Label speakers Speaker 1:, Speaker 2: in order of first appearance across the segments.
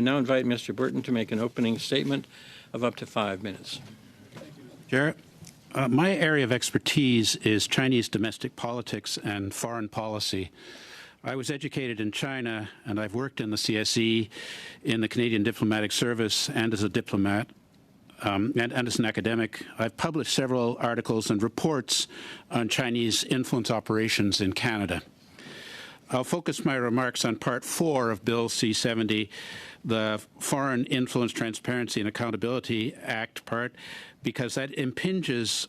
Speaker 1: now invite Mr. Burton to make an opening statement of up to 5 minutes.
Speaker 2: Chair, my area of expertise is Chinese domestic politics and foreign policy. I was educated in China, and I've worked in the CSE, in the Canadian Diplomatic Service, and as a diplomat, and as an academic. I've published several articles and reports on Chinese influence operations in Canada. I'll focus my remarks on Part 4 of Bill C-70, the Foreign Influence Transparency and Accountability Act part, because that impinges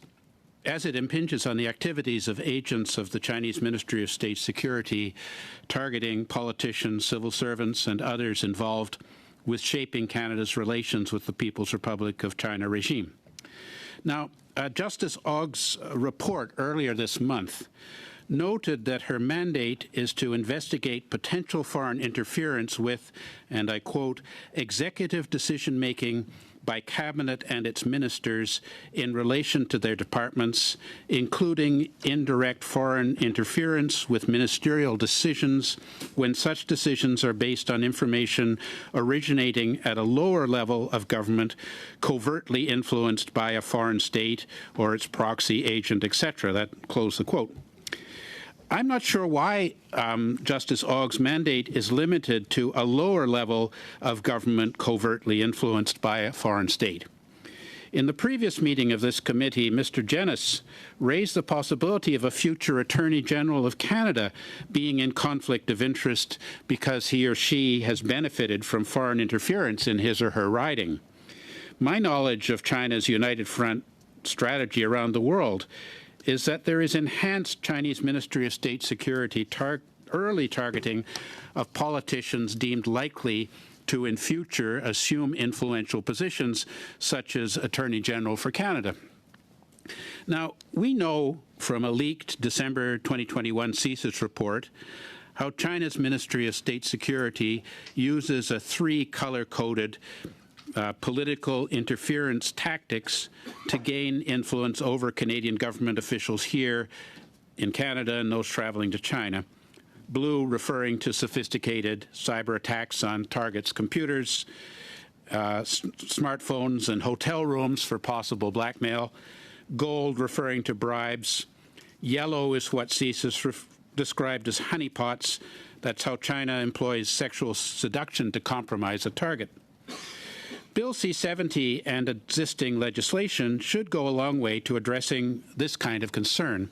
Speaker 2: on the activities of agents of the Chinese Ministry of State Security, targeting politicians, civil servants, and others involved with shaping Canada's relations with the People's Republic of China regime. Now, Justice Ogg's report earlier this month noted that her mandate is to investigate potential foreign interference with, and I quote, executive decision-making by Cabinet and its ministers in relation to their departments, including indirect foreign interference with ministerial decisions when such decisions are based on information originating at a lower level of government, covertly influenced by a foreign state or its proxy agent, etc. That close the quote. I'm not sure why Justice Ogg's mandate is limited to a lower level of government covertly influenced by a foreign state. In the previous meeting of this committee, Mr. Jennis raised the possibility of a future Attorney General of Canada being in conflict of interest because he or she has benefited from foreign interference in his or her riding. My knowledge of China's United Front strategy around the world is that there is enhanced Chinese Ministry of State Security early targeting of politicians deemed likely to in future assume influential positions, such as Attorney General for Canada. Now, we know from a leaked December 2021 CSIS report how China's Ministry of State Security uses a 3-color-coded political interference tactics to gain influence over Canadian government officials here in Canada and those traveling to China. Blue referring to sophisticated cyber attacks on targets' computers, smartphones, and hotel rooms for possible blackmail. Gold referring to bribes. Yellow is what CSIS described as honeypots. That's how China employs sexual seduction to compromise a target. Bill C-70 and existing legislation should go a long way to addressing this kind of concern.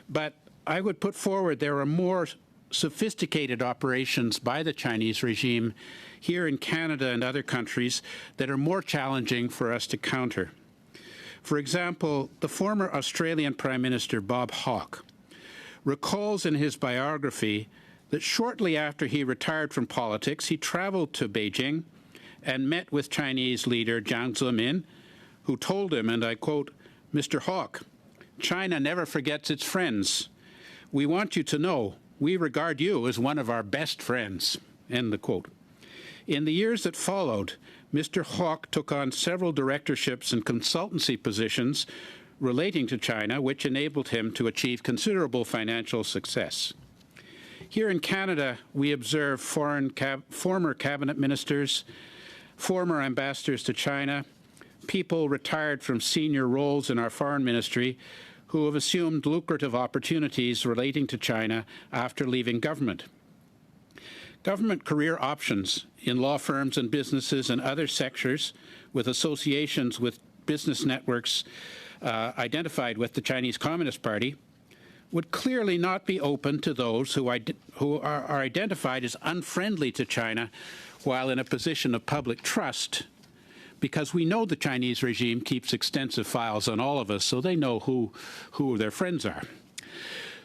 Speaker 2: But I would put forward there are more sophisticated operations by the Chinese regime here in Canada and other countries that are more challenging for us to counter. For example, the former Australian Prime Minister Bob Hawke recalls in his biography that shortly after he retired from politics, he traveled to Beijing and met with Chinese leader Jiang Zemin, who told him, and I quote, "Mr. Hawke, China never forgets its friends. We want you to know we regard you as one of our best friends," end the quote. In the years that followed, Mr. Hawke took on several directorships and consultancy positions relating to China, which enabled him to achieve considerable financial success. Here in Canada, we observe former cabinet ministers, former ambassadors to China, people retired from senior roles in our foreign ministry who have assumed lucrative opportunities relating to China after leaving government. Government career options in law firms and businesses and other sectors with associations with business networks identified with the Chinese Communist Party would clearly not be open to those who are identified as unfriendly to China while in a position of public trust, because we know the Chinese regime keeps extensive files on all of us, so they know who their friends are.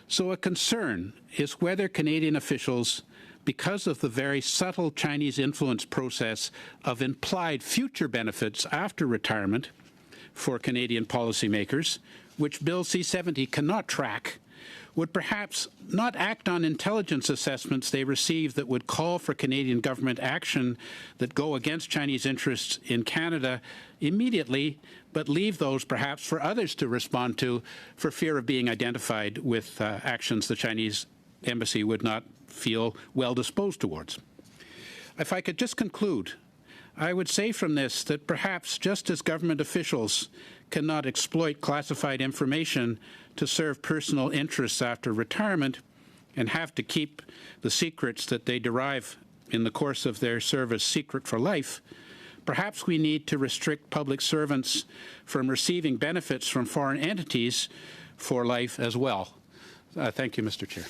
Speaker 2: So a concern is whether Canadian officials, because of the very subtle Chinese influence process of implied future benefits after retirement for Canadian policymakers, which Bill C-70 cannot track, would perhaps not act on intelligence assessments they receive that would call for Canadian government action that go against Chinese interests in Canada immediately, but leave those perhaps for others to respond to for fear of being identified with actions the Chinese embassy would not feel well disposed towards. If I could just conclude, I would say from this that perhaps just as government officials cannot exploit classified information to serve personal interests after retirement and have to keep the secrets that they derive in the course of their service secret for life, perhaps we need to restrict public servants from receiving benefits from foreign entities for life as well. Thank you, Mr. Chair.